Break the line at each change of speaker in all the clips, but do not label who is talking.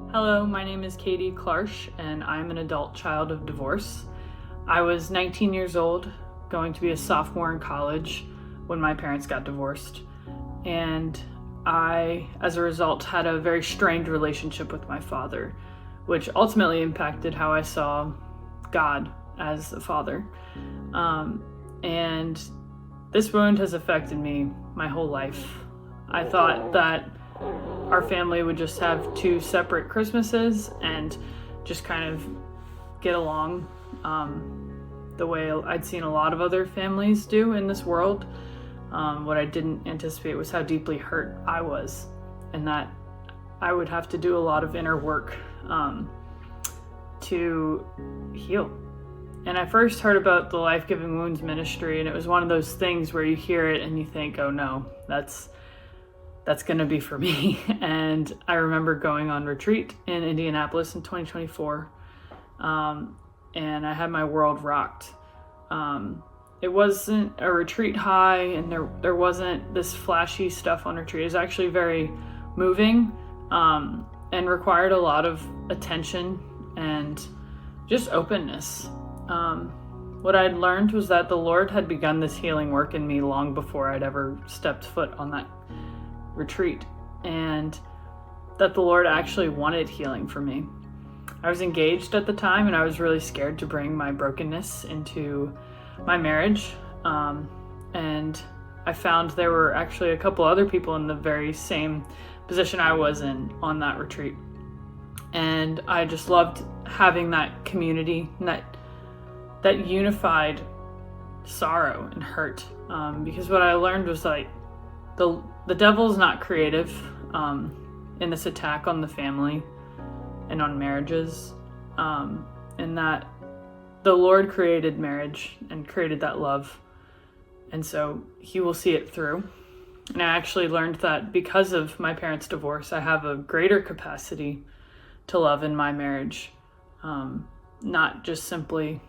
Hello, my name is Katie Klarsch, and I'm an adult child of divorce. I was 19 years old, going to be a sophomore in college when my parents got divorced. And I, as a result, had a very strained relationship with my father, which ultimately impacted how I saw God as a father. And this wound has affected me my whole life. I thought that our family would just have two separate Christmases and just kind of get along the way I'd seen a lot of other families do in this world. What I didn't anticipate was how deeply hurt I was, and that I would have to do a lot of inner work to heal. And I first heard about the Life-Giving Wounds ministry, and it was one of those things where you hear it and you think, oh no, that's going to be for me. And I remember going on retreat in Indianapolis in 2024, and I had my world rocked. It wasn't a retreat high, and there wasn't this flashy stuff on retreat. It was actually very moving, and required a lot of attention and just openness. What I'd learned was that the Lord had begun this healing work in me long before I'd ever stepped foot on that retreat, and that the Lord actually wanted healing for me. I was engaged at the time, and I was really scared to bring my brokenness into my marriage, and I found there were actually a couple other people in the very same position I was in on that retreat, and I just loved having that community, and that unified sorrow and hurt, because what I learned was like the devil's not creative in this attack on the family and on marriages, and that the Lord created marriage and created that love, and so he will see it through. And I actually learned that because of my parents' divorce, I have a greater capacity to love in my marriage, not just simply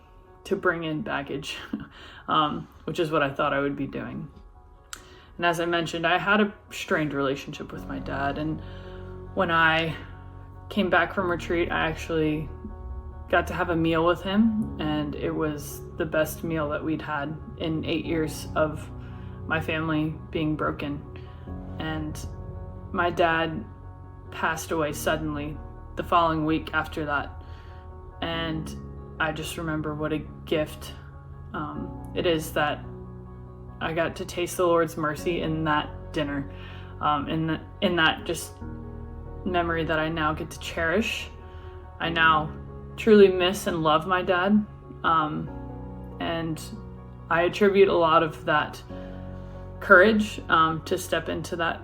to bring in baggage, which is what I thought I would be doing. And as I mentioned, I had a strained relationship with my dad, and when I came back from retreat, I actually got to have a meal with him, and it was the best meal that we'd had in 8 years of my family being broken. And my dad passed away suddenly the following week after that, and I just remember what a gift it is that I got to taste the Lord's mercy in that dinner, in that just memory that I now get to cherish. I now truly miss and love my dad, and I attribute a lot of that courage to step into that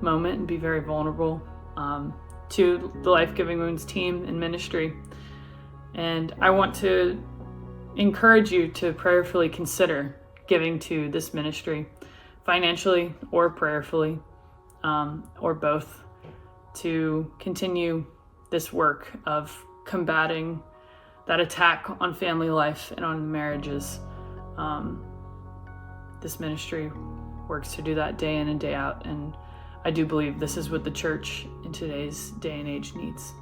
moment and be very vulnerable to the Life-Giving Wounds team and ministry. And I want to encourage you to prayerfully consider giving to this ministry, financially or prayerfully, or both, to continue this work of combating that attack on family life and on marriages. This ministry works to do that day in and day out, and I do believe this is what the church in today's day and age needs.